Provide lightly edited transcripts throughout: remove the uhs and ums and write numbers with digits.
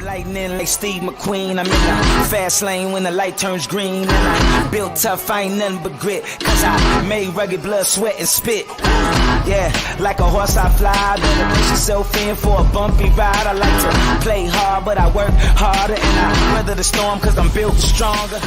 Lightning like Steve McQueen. I'm in the fast lane when the light turns green. And I built tough, I ain't nothing but grit. Cause I made rugged blood, sweat, and spit. Yeah, like a horse I fly. Better push yourself in for a bumpy ride. I like to play hard, but I work harder. And I weather the storm cause I'm built stronger.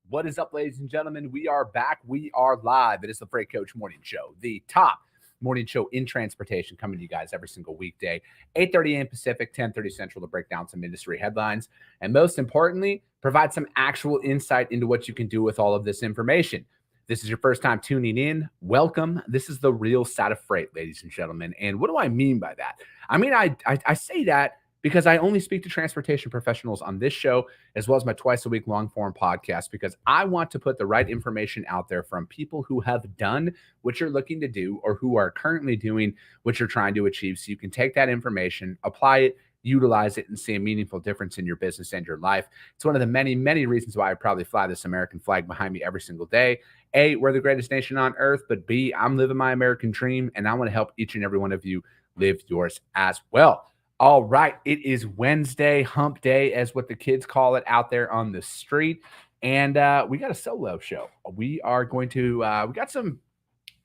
What is up, ladies and gentlemen? We are back. We are live. It is the Freight Coach Morning Show, the top morning show in transportation, coming to you guys every single weekday, 8:30 a.m. Pacific, 10:30 Central, to break down some industry headlines. And most importantly, provide some actual insight into what you can do with all of this information. If this is your first time tuning in, welcome. This is the real side of freight, ladies and gentlemen. And what do I mean by that? I mean, I say that because I only speak to transportation professionals on this show, as well as my twice-a-week long-form podcast, because I want to put the right information out there from people who have done what you're looking to do or who are currently doing what you're trying to achieve, so you can take that information, apply it, utilize it, and see a meaningful difference in your business and your life. It's one of the many, many reasons why I proudly fly this American flag behind me every single day. A, we're the greatest nation on earth, but B, I'm living my American dream, and I want to help each and every one of you live yours as well. All right, it is Wednesday, hump day, as what the kids call it out there on the street. And we got a solo show. We are going to, we got some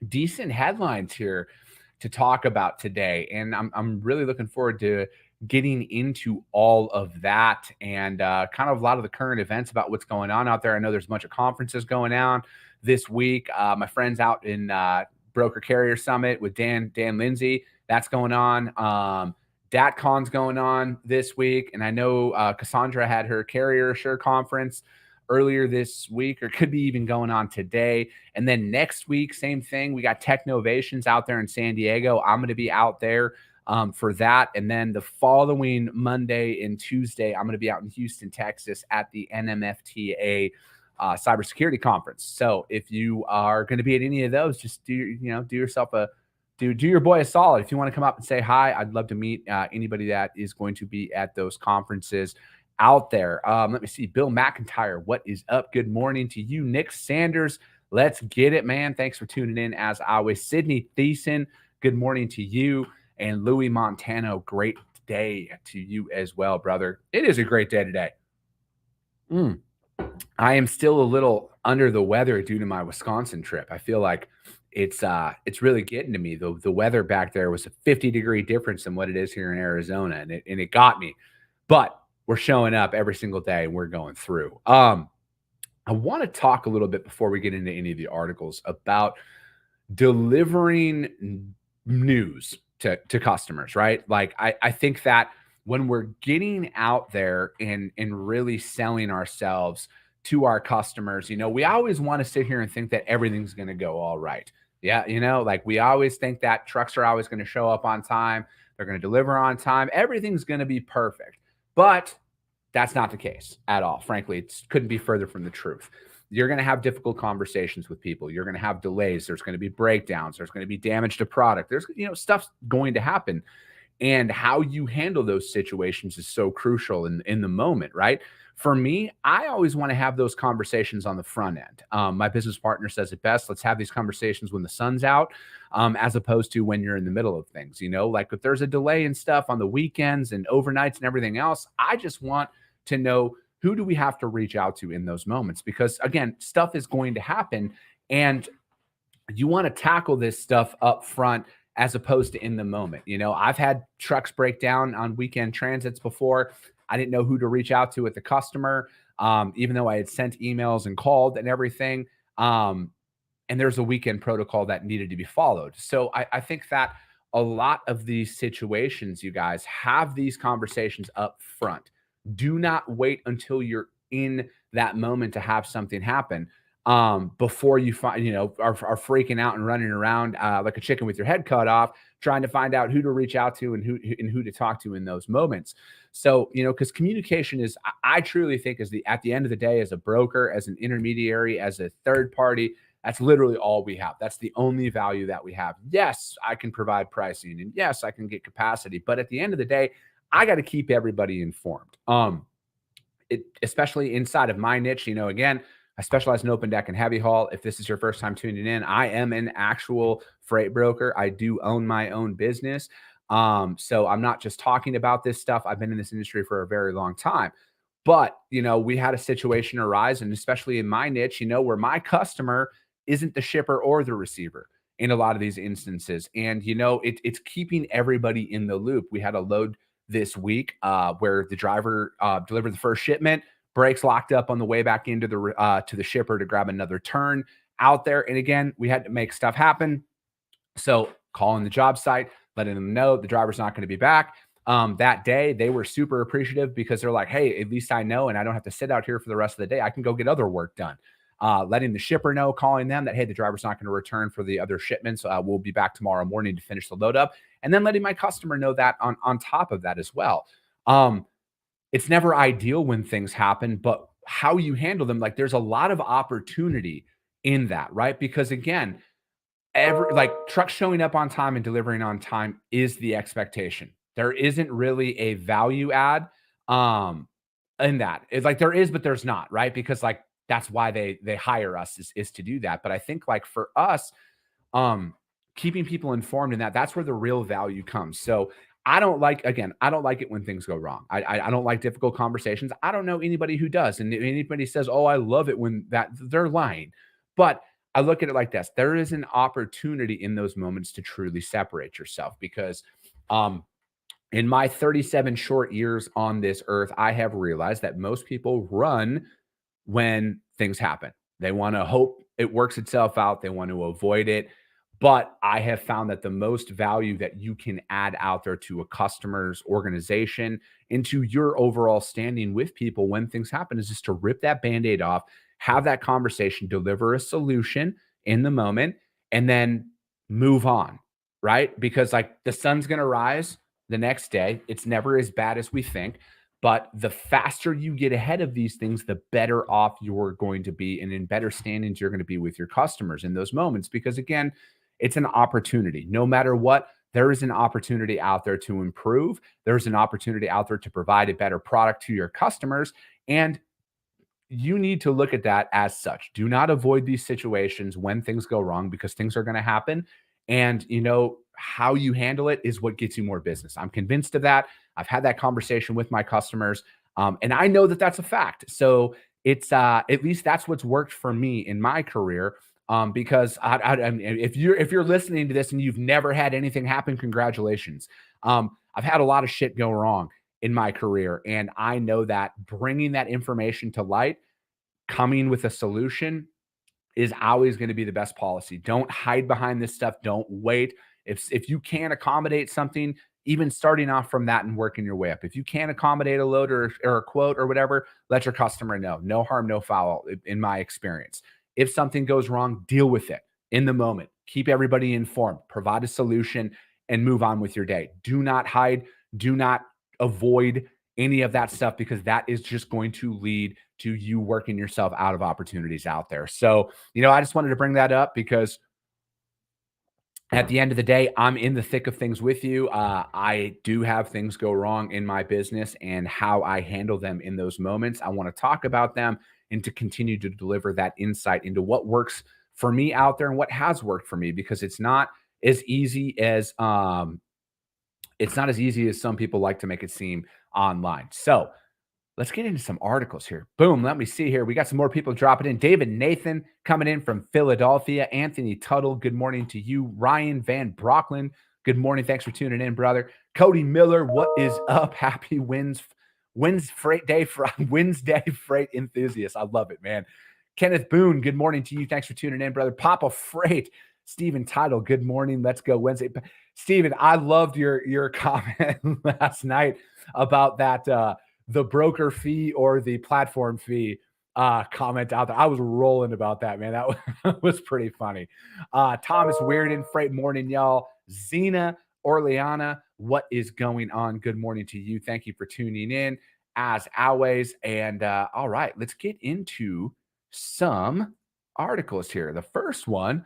decent headlines here to talk about today. And I'm really looking forward to getting into all of that and kind of a lot of the current events about what's going on out there. I know there's a bunch of conferences going on this week. My friend's out in Broker Carrier Summit with Dan Lindsay. That's going on. DatCon's going on this week, and I know Cassandra had her Carrier Assure conference earlier this week, or could be even going on today. And then next week, same thing. We got Technovations out there in San Diego. I'm going to be out there for that. And then the following Monday and Tuesday, I'm going to be out in Houston, Texas at the NMFTA cybersecurity conference. So if you are going to be at any of those, just do yourself a do your boy a solid. If you want to come up and say hi, I'd love to meet anybody that is going to be at those conferences out there. Let me see. Bill McIntyre, what is up? Good morning to you. Nick Sanders, let's get it, man. Thanks for tuning in as always. Sydney Thiessen, good morning to you. And Louis Montano, great day to you as well, brother. It is a great day today. I am still a little under the weather due to my Wisconsin trip. I feel like it's really getting to me. The weather back there was a 50-degree difference than what it is here in Arizona, and it got me. But we're showing up every single day, and we're going through. I want to talk a little bit before we get into any of the articles about delivering news to customers, right? Like I think that when we're getting out there and really selling ourselves to our customers, we always want to sit here and think that everything's going to go all right. Yeah, like we always think that trucks are always going to show up on time. They're going to deliver on time. Everything's going to be perfect. But that's not the case at all. Frankly, it couldn't be further from the truth. You're going to have difficult conversations with people. You're going to have delays. There's going to be breakdowns. There's going to be damage to product. There's, stuff's going to happen. And how you handle those situations is so crucial in the moment, right? For me, I always want to have those conversations on the front end. My business partner says it best. Let's have these conversations when the sun's out, as opposed to when you're in the middle of things. Like if there's a delay and stuff on the weekends and overnights and everything else, I just want to know, who do we have to reach out to in those moments? Because again, stuff is going to happen, and you want to tackle this stuff up front as opposed to in the moment. I've had trucks break down on weekend transits before. I didn't know who to reach out to at the customer, even though I had sent emails and called and everything. And there's a weekend protocol that needed to be followed. So I think that a lot of these situations, you guys, have these conversations up front. Do not wait until you're in that moment to have something happen before you find, are freaking out and running around like a chicken with your head cut off, trying to find out who to reach out to and who to talk to in those moments. So, because communication is, I truly think, at the end of the day, as a broker, as an intermediary, as a third party, that's literally all we have. That's the only value that we have. Yes, I can provide pricing, and yes, I can get capacity, but at the end of the day, I got to keep everybody informed. Especially inside of my niche, again, I specialize in open deck and heavy haul. If this is your first time tuning in, I am an actual freight broker. I do own my own business. So I'm not just talking about this stuff. I've been in this industry for a very long time. But, we had a situation arise, and especially in my niche, where my customer isn't the shipper or the receiver in a lot of these instances. And, it's keeping everybody in the loop. We had a load this week where the driver delivered the first shipment, brakes locked up on the way back into to the shipper to grab another turn out there. And again, we had to make stuff happen. So calling the job site, letting them know the driver's not going to be back. That day, they were super appreciative because they're like, hey, at least I know, and I don't have to sit out here for the rest of the day. I can go get other work done. Letting the shipper know, calling them that, hey, the driver's not going to return for the other shipments. We'll be back tomorrow morning to finish the load up. And then letting my customer know that on top of that as well. It's never ideal when things happen, but how you handle them, like there's a lot of opportunity in that, right? Because again, trucks showing up on time and delivering on time is the expectation. There isn't really a value add in that. It's like there is, but there's not, right? Because like that's why they hire us is to do that. But I think like for us, keeping people informed in that's where the real value comes. So I don't like it when things go wrong. I don't like difficult conversations. I don't know anybody who does. And if anybody says, oh, I love it when they're lying. But I look at it like this. There is an opportunity in those moments to truly separate yourself because in my 37 short years on this earth, I have realized that most people run when things happen. They want to hope it works itself out. They want to avoid it. But I have found that the most value that you can add out there to a customer's organization, into your overall standing with people when things happen, is just to rip that Band-Aid off, have that conversation, deliver a solution in the moment, and then move on, right? Because like the sun's going to rise the next day. It's never as bad as we think. But the faster you get ahead of these things, the better off you're going to be and in better standings you're going to be with your customers in those moments. Because again, it's an opportunity. No matter what, there is an opportunity out there to improve. There's an opportunity out there to provide a better product to your customers. And you need to look at that as such. Do not avoid these situations when things go wrong, because things are going to happen. And how you handle it is what gets you more business. I'm convinced of that. I've had that conversation with my customers. And I know that that's a fact. So it's at least that's what's worked for me in my career. Because I mean, if you're listening to this and you've never had anything happen, congratulations. I've had a lot of shit go wrong in my career, and I know that bringing that information to light, coming with a solution, is always going to be the best policy. Don't hide behind this stuff. Don't wait. If you can accommodate something, even starting off from that and working your way up. If you can't accommodate a load or a quote or whatever, let your customer know. No harm, no foul, in my experience. If something goes wrong, deal with it in the moment. Keep everybody informed. Provide a solution and move on with your day. Do not hide. Do not avoid any of that stuff, because that is just going to lead to you working yourself out of opportunities out there. So, I just wanted to bring that up because at the end of the day, I'm in the thick of things with you. I do have things go wrong in my business, and how I handle them in those moments, I want to talk about them and to continue to deliver that insight into what works for me out there and what has worked for me, because it's not as easy as some people like to make it seem online. So let's get into some articles here. Boom. Let me see here. We got some more people dropping in. David Nathan coming in from Philadelphia. Anthony Tuttle, good morning to you. Ryan Van Brocklin, good morning. Thanks for tuning in, brother. Cody Miller, what is up? Happy Wednesday freight enthusiast. I love it, man. Kenneth Boone, good morning to you. Thanks for tuning in, brother. Papa Freight. Stephen Title, good morning. Let's go Wednesday. Stephen, I loved your comment last night about that the broker fee or the platform fee comment out there. I was rolling about that, man. That was pretty funny. Thomas Weirden, Freight morning, y'all. Zena Orleana, what is going on? Good morning to you. Thank you for tuning in as always. And all right, let's get into some articles here. The first one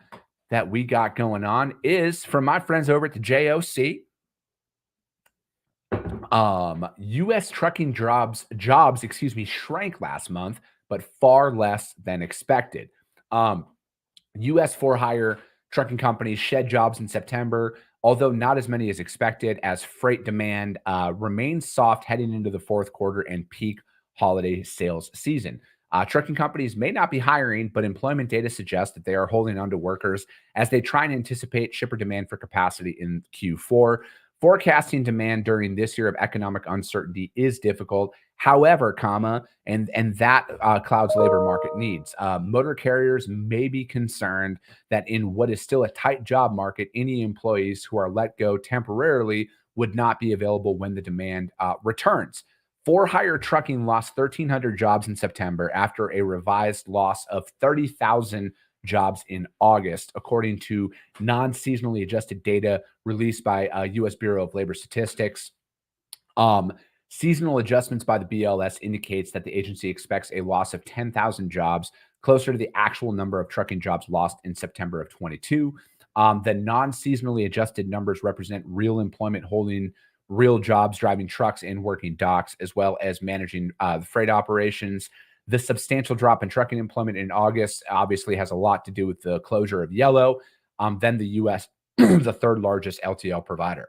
that we got going on is from my friends over at the JOC. U.S. trucking jobs, shrank last month, but far less than expected. U.S. for-hire trucking companies shed jobs in September, although not as many as expected, as freight demand remains soft heading into the fourth quarter and peak holiday sales season. Trucking companies may not be hiring, but employment data suggests that they are holding on to workers as they try and anticipate shipper demand for capacity in Q4. Forecasting demand during this year of economic uncertainty is difficult. However, and that clouds labor market needs. Motor carriers may be concerned that in what is still a tight job market, any employees who are let go temporarily would not be available when the demand returns. For-hire trucking lost 1,300 jobs in September after a revised loss of 30,000 jobs in August, according to non-seasonally adjusted data released by U.S. Bureau of Labor Statistics. Seasonal adjustments by the BLS indicates that the agency expects a loss of 10,000 jobs, closer to the actual number of trucking jobs lost in September of 22. The non-seasonally adjusted numbers represent real employment holding real jobs driving trucks and working docks, as well as managing freight operations. The substantial drop in trucking employment in August obviously has a lot to do with the closure of Yellow, then the U.S., the third largest LTL provider.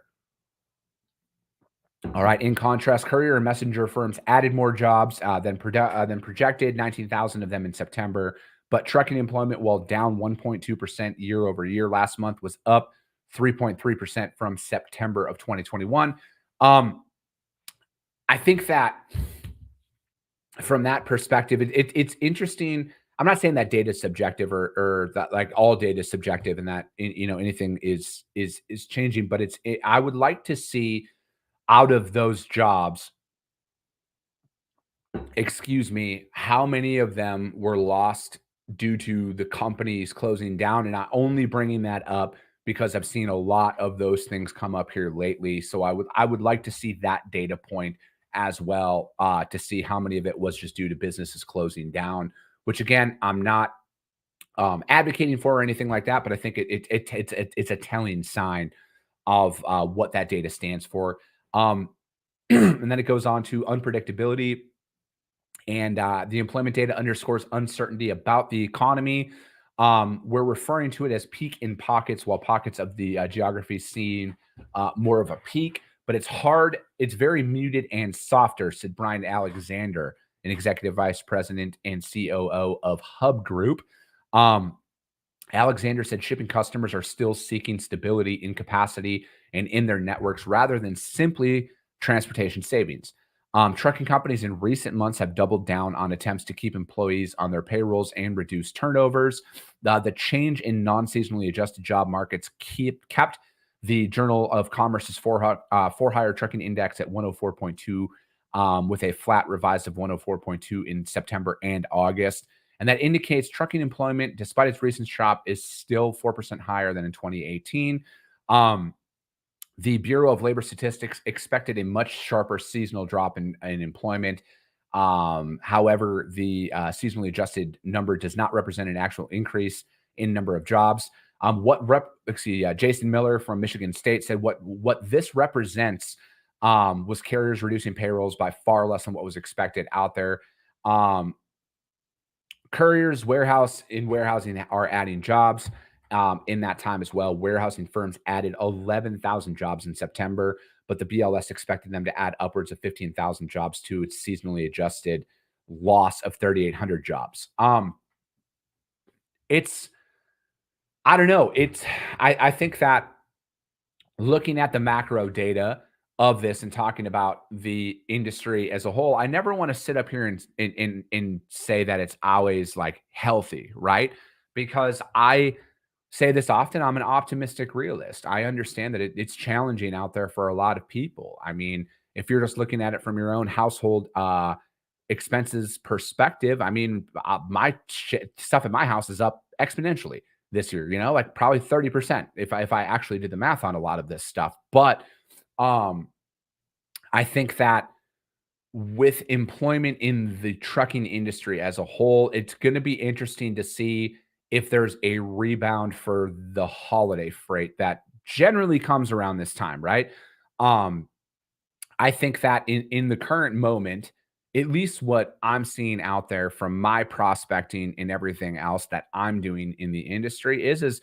All right. In contrast, courier and messenger firms added more jobs than projected, 19,000 of them in September. But trucking employment, while down 1.2% year over year last month, was up 3.3% from September of 2021. I think that from that perspective, it's interesting. I'm not saying that data is subjective or that like all data is subjective and that anything is changing, but I would like to see out of those jobs, how many of them were lost due to the companies closing down, and not only bringing that up because I've seen a lot of those things come up here lately. So I would like to see that data point as well, to see how many of it was just due to businesses closing down, which again, I'm not advocating for or anything like that, but I think it's a telling sign of what that data stands for. And then it goes on to unpredictability. And the employment data underscores uncertainty about the economy. We're referring to it as peak in pockets, while pockets of the geography seeing more of a peak. But it's hard. It's very muted and softer, said Brian Alexander, an executive vice president and COO of Hub Group. Alexander said shipping customers are still seeking stability in capacity and in their networks rather than simply transportation savings. Trucking companies in recent months have doubled down on attempts to keep employees on their payrolls and reduce turnovers. The change in non-seasonally adjusted job markets kept the Journal of Commerce's for-hire trucking index at 104.2, with a flat revised of 104.2 in September and August. And that indicates trucking employment, despite its recent drop, is still 4% higher than in 2018. The Bureau of Labor Statistics expected a much sharper seasonal drop in employment. However, the seasonally adjusted number does not represent an actual increase in number of jobs. Jason Miller from Michigan State said what this represents was carriers reducing payrolls by far less than what was expected out there. Couriers, warehousing are adding jobs. In that time as well, warehousing firms added 11,000 jobs in September, but the BLS expected them to add upwards of 15,000 jobs to its seasonally adjusted loss of 3,800 jobs. I don't know. I think that looking at the macro data of this and talking about the industry as a whole, I never want to sit up here and say that it's always like healthy, right? Because I say this often, I'm an optimistic realist. I understand that it's challenging out there for a lot of people. I mean, if you're just looking at it from your own household expenses perspective, I mean, my stuff at my house is up exponentially this year, like probably 30% if I actually did the math on a lot of this stuff. But I think that with employment in the trucking industry as a whole, it's going to be interesting to see if there's a rebound for the holiday freight that generally comes around this time, right? I think that in the current moment, at least what I'm seeing out there from my prospecting and everything else that I'm doing in the industry is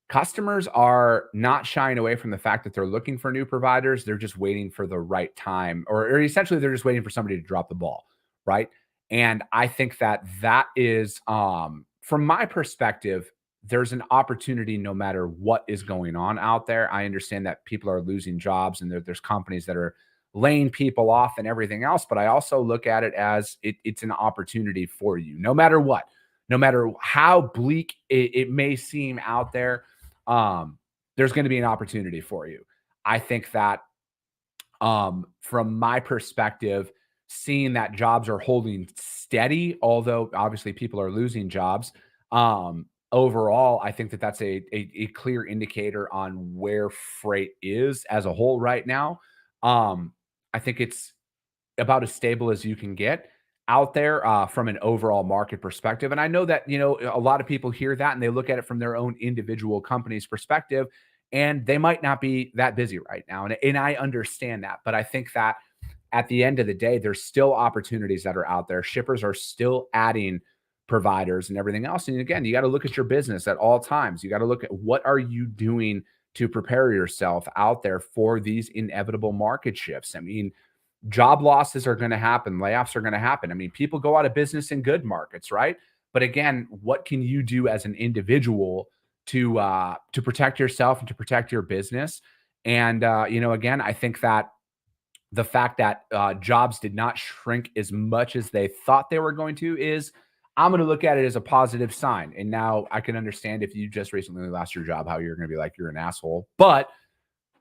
customers are not shying away from the fact that they're looking for new providers. They're just waiting for the right time, or essentially they're just waiting for somebody to drop the ball, right? And I think that is, from my perspective, there's an opportunity no matter what is going on out there. I understand that people are losing jobs and there's companies that are laying people off and everything else, but I also look at it as it's an opportunity for you, no matter what, no matter how bleak it may seem out there. There's going to be an opportunity for you. I think that, from my perspective, seeing that jobs are holding steady, although obviously people are losing jobs, overall, I think that that's a clear indicator on where freight is as a whole right now. I think it's about as stable as you can get out there, from an overall market perspective. And I know that, a lot of people hear that and they look at it from their own individual company's perspective, and they might not be that busy right now. And I understand that. But I think that at the end of the day, there's still opportunities that are out there. Shippers are still adding providers and everything else. And again, you got to look at your business at all times. You got to look at what are you doing to prepare yourself out there for these inevitable market shifts. I mean, job losses are going to happen. Layoffs are going to happen. I mean, people go out of business in good markets, right? But again, what can you do as an individual to protect yourself and to protect your business? And again, I think that the fact that jobs did not shrink as much as they thought they were going to is, I'm going to look at it as a positive sign. And now I can understand if you just recently lost your job, how you're going to be like, you're an asshole. But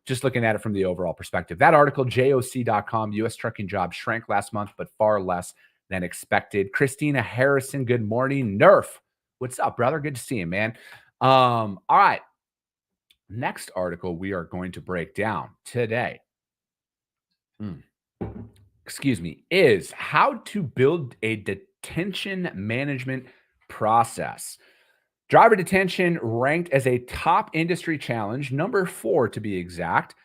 just looking at it from the overall perspective, that article, joc.com, U.S. trucking jobs shrank last month, but far less than expected. Christina Harrison, good morning. Nerf, what's up, brother? Good to see you, man. All right. Next article we are going to break down today, is how to build a detention management process. Driver detention ranked as a top industry challenge, number 4 to be exact,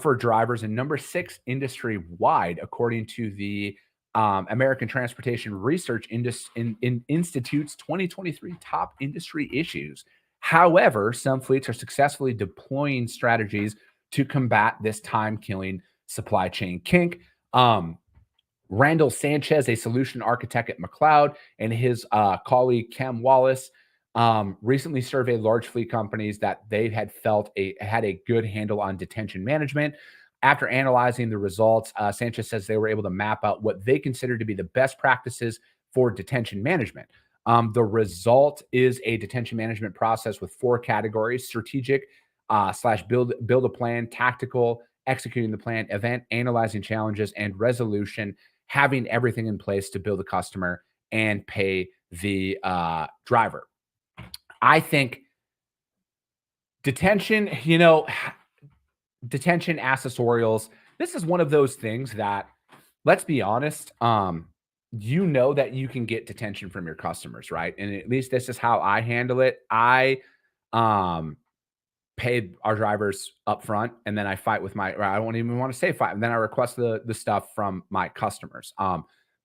for drivers, and number 6 industry-wide, according to the American Transportation Research Institute's 2023 top industry issues. However, some fleets are successfully deploying strategies to combat this time-killing supply chain kink. Randall Sanchez, a solution architect at McLeod, and his colleague Cam Wallace recently surveyed large fleet companies that they had felt had a good handle on detention management. After analyzing the results, Sanchez says they were able to map out what they consider to be the best practices for detention management. The result is a detention management process with 4 categories: strategic / build a plan, tactical, executing the plan, event, analyzing challenges, and resolution, having everything in place to bill the customer and pay the driver. I think detention, detention accessorials, this is one of those things that, let's be honest, that you can get detention from your customers, right? And at least this is how I handle it. I pay our drivers up front, and then I fight with I don't even want to say fight, and then I request the stuff from my customers.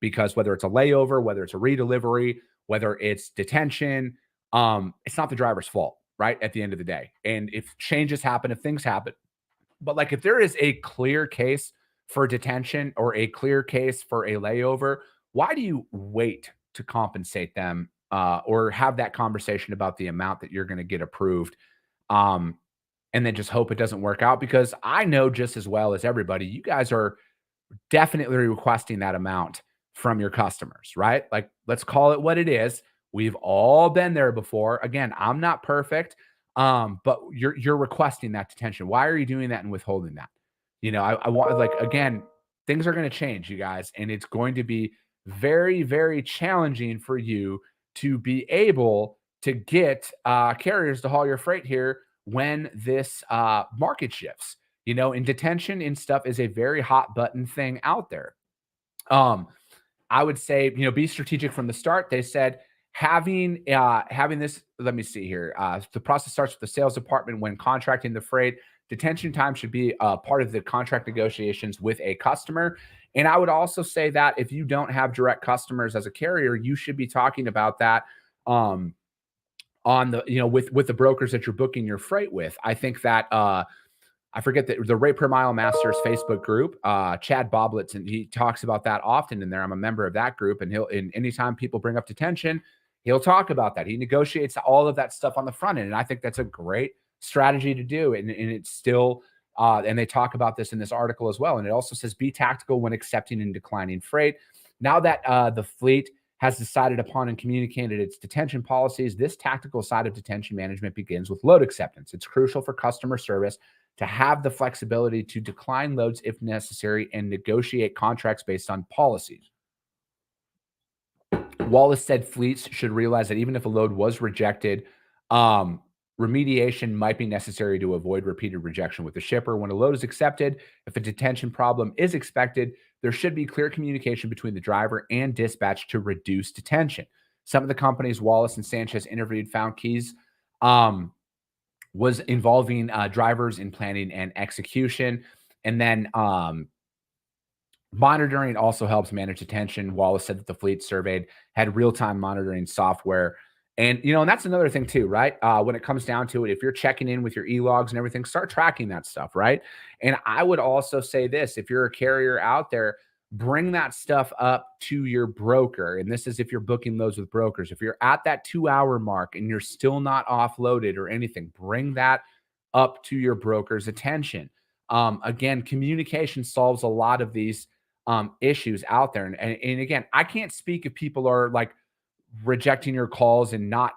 Because whether it's a layover, whether it's a redelivery, whether it's detention, it's not the driver's fault, right? At the end of the day. And if changes happen, if things happen, but like if there is a clear case for detention or a clear case for a layover, why do you wait to compensate them, or have that conversation about the amount that you're going to get approved, and then just hope it doesn't work out? Because I know just as well as everybody, you guys are definitely requesting that amount from your customers, right? Like, let's call it what it is. We've all been there before. Again, I'm not perfect, but you're requesting that detention. Why are you doing that and withholding that? I want, like, again, things are going to change, you guys, and it's going to be very, very challenging for you to be able to get carriers to haul your freight here when this market shifts. And detention and stuff is a very hot button thing out there. I would say, be strategic from the start. They said having this, let me see here. The process starts with the sales department when contracting the freight. Detention time should be part of the contract negotiations with a customer. And I would also say that if you don't have direct customers as a carrier, you should be talking about that on the, with the brokers that you're booking your freight with. I think that, I forget the Rate Per Mile Masters Facebook group, Chad Boblitz, and he talks about that often in there. I'm a member of that group, and anytime people bring up detention, he'll talk about that. He negotiates all of that stuff on the front end, and I think that's a great strategy to do. And it's still, and they talk about this in this article as well. And it also says, be tactical when accepting and declining freight. Now that the fleet has decided upon and communicated its detention policies, this tactical side of detention management begins with load acceptance. It's crucial for customer service to have the flexibility to decline loads if necessary and negotiate contracts based on policies. Wallace said fleets should realize that even if a load was rejected, remediation might be necessary to avoid repeated rejection with the shipper. When a load is accepted, if a detention problem is expected, there should be clear communication between the driver and dispatch to reduce detention. Some of the companies Wallace and Sanchez interviewed found keys was involving drivers in planning and execution. And then monitoring also helps manage detention. Wallace said that the fleet surveyed had real-time monitoring software. And, and that's another thing too, right? When it comes down to it, if you're checking in with your e-logs and everything, start tracking that stuff, right? And I would also say this, if you're a carrier out there, bring that stuff up to your broker. And this is if you're booking loads with brokers. If you're at that 2-hour mark and you're still not offloaded or anything, bring that up to your broker's attention. Again, communication solves a lot of these issues out there. And again, I can't speak if people are like rejecting your calls and not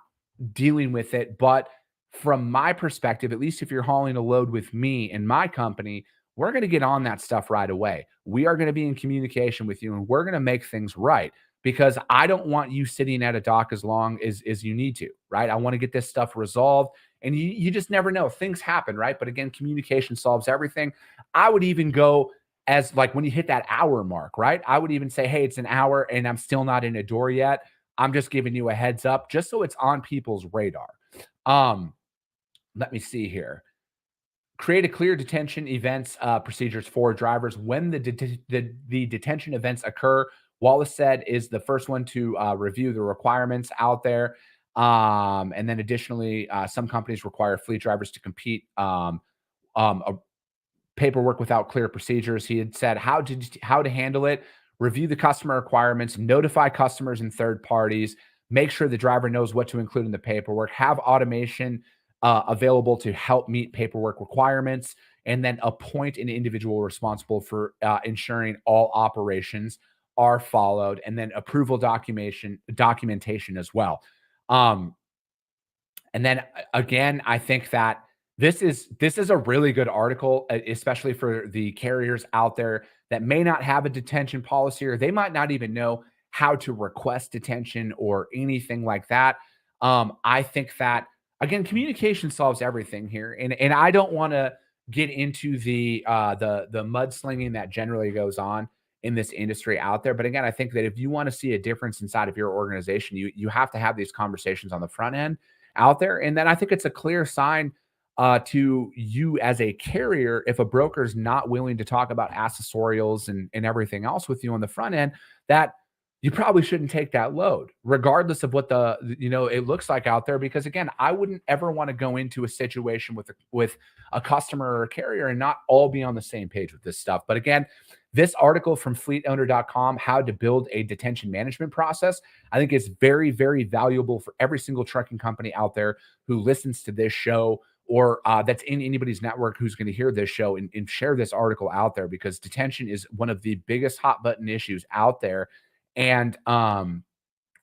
dealing with it. But from my perspective, at least if you're hauling a load with me and my company, we're going to get on that stuff right away. We are going to be in communication with you and we're going to make things right, because I don't want you sitting at a dock as long as you need to, right? I want to get this stuff resolved, and you just never know. Things happen, right? But again, communication solves everything. I would even go as like when you hit that hour mark, right? I would even say, hey, it's an hour and I'm still not in a door yet. I'm just giving you a heads up just so it's on people's radar. Let me see here. Create a clear detention events procedures for drivers when the detention events occur. Wallace said is the first one to review the requirements out there. And then additionally, some companies require fleet drivers to complete paperwork without clear procedures. He had said how to handle it, review the customer requirements, notify customers and third parties, make sure the driver knows what to include in the paperwork, have automation available to help meet paperwork requirements, and then appoint an individual responsible for ensuring all operations are followed, and then approval documentation as well. And then again, I think that this is a really good article, especially for the carriers out there that may not have a detention policy, or they might not even know how to request detention or anything like that. I think that, again, communication solves everything here. And I don't want to get into the mudslinging that generally goes on in this industry out there. But again, I think that if you want to see a difference inside of your organization, you have to have these conversations on the front end out there. And then I think it's a clear sign to you as a carrier, if a broker is not willing to talk about accessorials and everything else with you on the front end, that you probably shouldn't take that load, regardless of what it looks like out there. Because again, I wouldn't ever want to go into a situation with a customer or a carrier and not all be on the same page with this stuff. But again, this article from fleetowner.com, how to build a detention management process, I think is very, very valuable for every single trucking company out there who listens to this show, or that's in anybody's network who's going to hear this show and share this article out there, because detention is one of the biggest hot button issues out there. And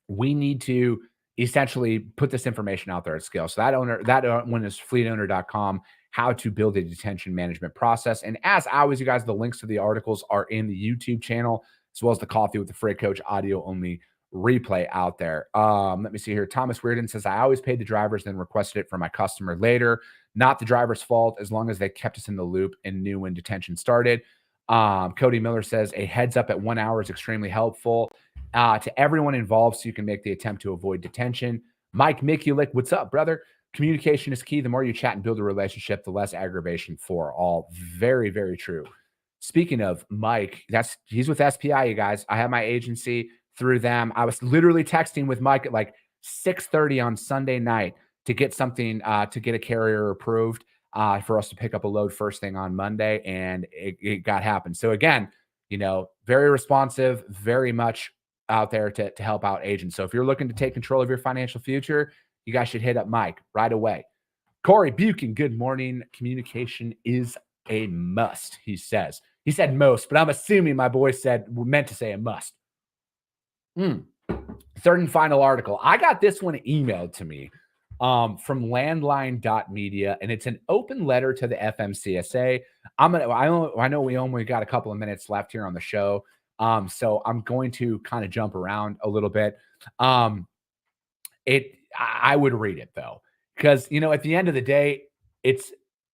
we need to essentially put this information out there at scale. So that one is fleetowner.com, how to build a detention management process. And as always, you guys, the links to the articles are in the YouTube channel, as well as the Coffee with the Freight Coach audio only replay out there. Let me see here. Thomas Weirden says, I always paid the drivers, then requested it from my customer later. Not the driver's fault, as long as they kept us in the loop and knew when detention started. Cody Miller says, a heads up at 1 hour is extremely helpful to everyone involved, so you can make the attempt to avoid detention. Mike Mikulik, what's up, brother? Communication is key. The more you chat and build a relationship, the less aggravation for all. Very, very true. Speaking of Mike, he's with SPI, you guys. I have my agency through them. I was literally texting with Mike at like 6:30 on Sunday night, to get something, to get a carrier approved for us to pick up a load first thing on Monday, and it got happened. So again, very responsive, very much out there to help out agents. So if you're looking to take control of your financial future, you guys should hit up Mike right away. Corey Buchan, good morning. Communication is a must, he says. He said most, but I'm assuming my boy meant to say a must. Third and final article. I got this one emailed to me from landline.media, and it's an open letter to the FMCSA. I know we only got a couple of minutes left here on the show, so I'm going to kind of jump around a little bit. I would read it though, because at the end of the day,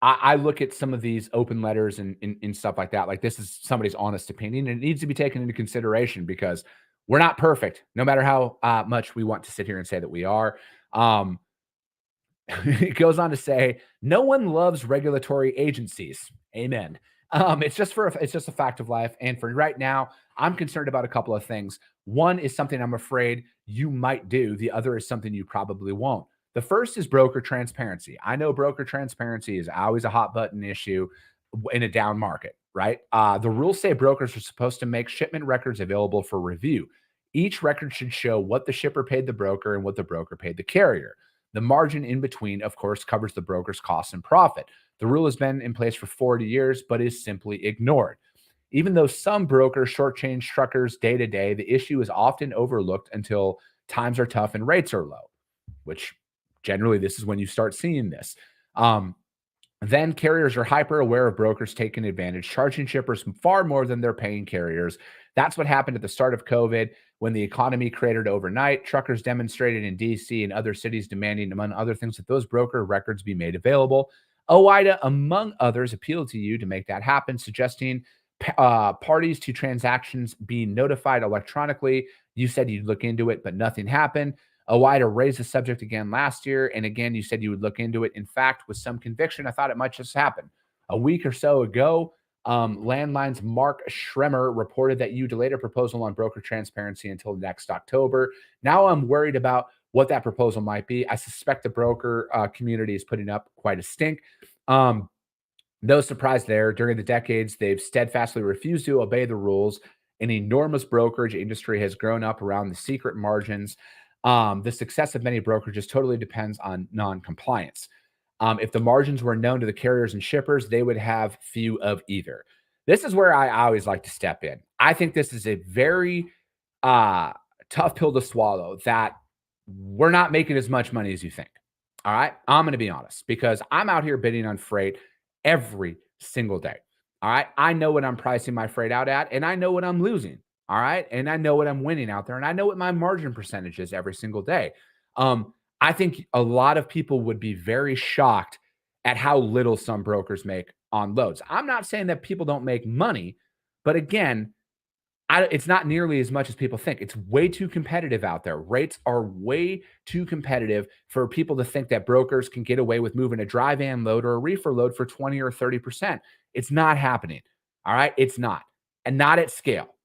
I look at some of these open letters and stuff like that. Like, this is somebody's honest opinion, and it needs to be taken into consideration because we're not perfect, no matter how much we want to sit here and say that we are. It goes on to say, no one loves regulatory agencies. Amen. It's just a fact of life. And for right now, I'm concerned about a couple of things. One is something I'm afraid you might do. The other is something you probably won't. The first is broker transparency. I know broker transparency is always a hot button issue in a down market, right? The rules say brokers are supposed to make shipment records available for review. Each record should show what the shipper paid the broker and what the broker paid the carrier. The margin in between, of course, covers the broker's costs and profit. The rule has been in place for 40 years, but is simply ignored. Even though some brokers shortchange truckers day to day, the issue is often overlooked until times are tough and rates are low, which generally this is when you start seeing this. Then carriers are hyper aware of brokers taking advantage, charging shippers far more than they're paying carriers. That's what happened at the start of COVID when the economy cratered overnight. Truckers demonstrated in DC and other cities demanding, among other things, that those broker records be made available. OIDA, among others, appealed to you to make that happen, suggesting parties to transactions being notified electronically. You said you'd look into it, but nothing happened. OIDA raised the subject again last year, and again, you said you would look into it. In fact, with some conviction, I thought it might just happen. A week or so ago, Landline's Mark Schremer reported that you delayed a proposal on broker transparency until next October. Now I'm worried about what that proposal might be. I suspect the broker community is putting up quite a stink. No surprise there. During the decades, they've steadfastly refused to obey the rules. An enormous brokerage industry has grown up around the secret margins. The success of many brokerages totally depends on non-compliance. If the margins were known to the carriers and shippers, they would have few of either. This is where I always like to step in. I think this is a very tough pill to swallow, that we're not making as much money as you think. All right. I'm going to be honest, because I'm out here bidding on freight every single day. All right. I know what I'm pricing my freight out at, and I know what I'm losing. All right. And I know what I'm winning out there, and I know what my margin percentage is every single day. I think a lot of people would be very shocked at how little some brokers make on loads. I'm not saying that people don't make money, but again, it's not nearly as much as people think. It's way too competitive out there. Rates are way too competitive for people to think that brokers can get away with moving a dry van load or a reefer load for 20 or 30%. It's not happening. All right. It's not, and not at scale.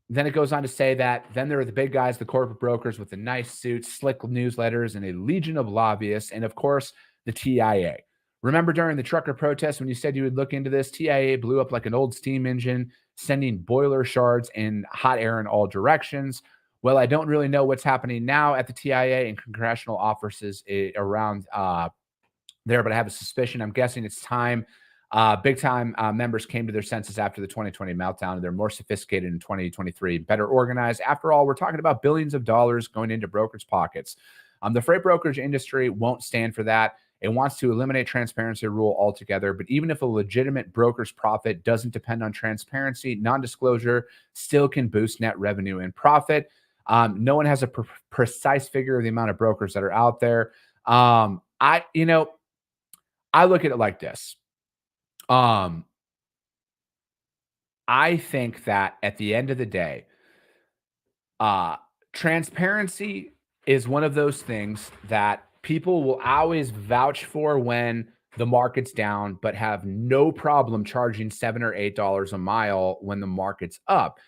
Then it goes on to say that then there are the big guys, the corporate brokers with the nice suits, slick newsletters, and a legion of lobbyists, and of course, the TIA. Remember during the trucker protest when you said you would look into this, TIA blew up like an old steam engine, sending boiler shards and hot air in all directions. Well, I don't really know what's happening now at the TIA and congressional offices around there, but I have a suspicion. I'm guessing it's time. Big time members came to their senses after the 2020 meltdown. They're more sophisticated in 2023, better organized. After all, we're talking about billions of dollars going into brokers' pockets. The freight brokerage industry won't stand for that. It wants to eliminate transparency rule altogether. But even if a legitimate broker's profit doesn't depend on transparency, non-disclosure still can boost net revenue and profit. No one has a precise figure of the amount of brokers that are out there. I look at it like this. I think that at the end of the day, transparency is one of those things that people will always vouch for when the market's down, but have no problem charging $7 or $8 a mile when the market's up.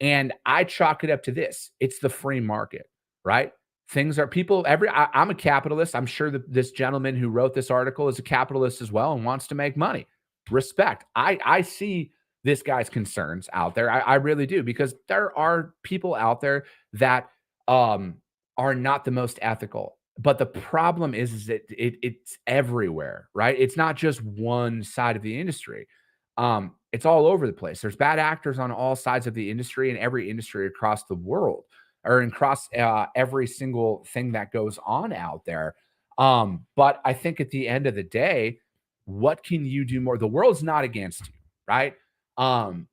And I chalk it up to this. It's the free market, right? things are people I'm a capitalist. I'm sure that this gentleman who wrote this article is a capitalist as well and wants to make money. Respect. I see this guy's concerns out there. I really do, because there are people out there that are not the most ethical. But the problem is that it's everywhere, right? It's not just one side of the industry. It's all over the place. There's bad actors on all sides of the industry and every industry across the world, or across every single thing that goes on out there. But I think at the end of the day, what can you do more? The world's not against you, right? Um,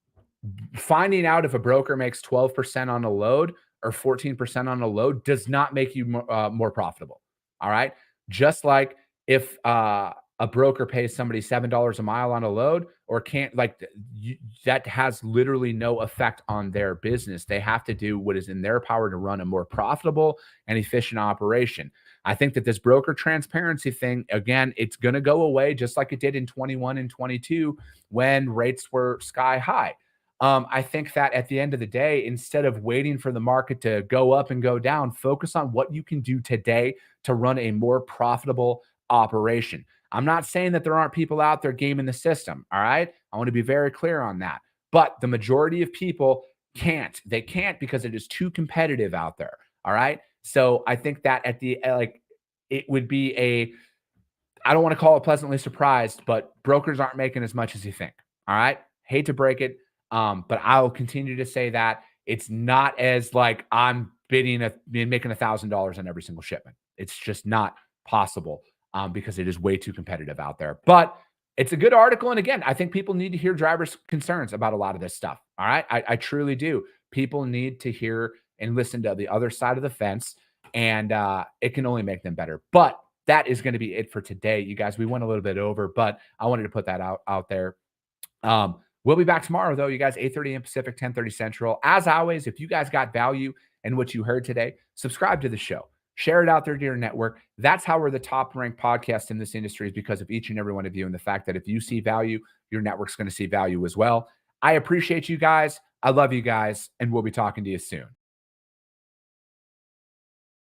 Finding out if a broker makes 12% on a load or 14% on a load does not make you more profitable. All right. Just like if a broker pays somebody $7 a mile on a load, or can't, like, that has literally no effect on their business. They have to do what is in their power to run a more profitable and efficient operation. I think that this broker transparency thing, again, it's going to go away just like it did in 21 and 22 when rates were sky high. I think that at the end of the day, instead of waiting for the market to go up and go down, focus on what you can do today to run a more profitable operation. I'm not saying that there aren't people out there gaming the system. All right. I want to be very clear on that. But the majority of people can't. They can't because it is too competitive out there. All right. So I think that at the it would be I don't want to call it pleasantly surprised, but brokers aren't making as much as you think. All right. Hate to break it. But I'll continue to say that it's not as like I'm making $1,000 on every single shipment. It's just not possible because it is way too competitive out there. But it's a good article. And again, I think people need to hear drivers' concerns about a lot of this stuff. All right. I truly do. People need to hear and listen to the other side of the fence, and it can only make them better. But that is going to be it for today, you guys. We went a little bit over, but I wanted to put that out there. We'll be back tomorrow, though, you guys, 8:30 a.m. Pacific, 10:30 Central. As always, if you guys got value in what you heard today, subscribe to the show. Share it out there to your network. That's how we're the top-ranked podcast in this industry, is because of each and every one of you, and the fact that if you see value, your network's going to see value as well. I appreciate you guys. I love you guys, and we'll be talking to you soon.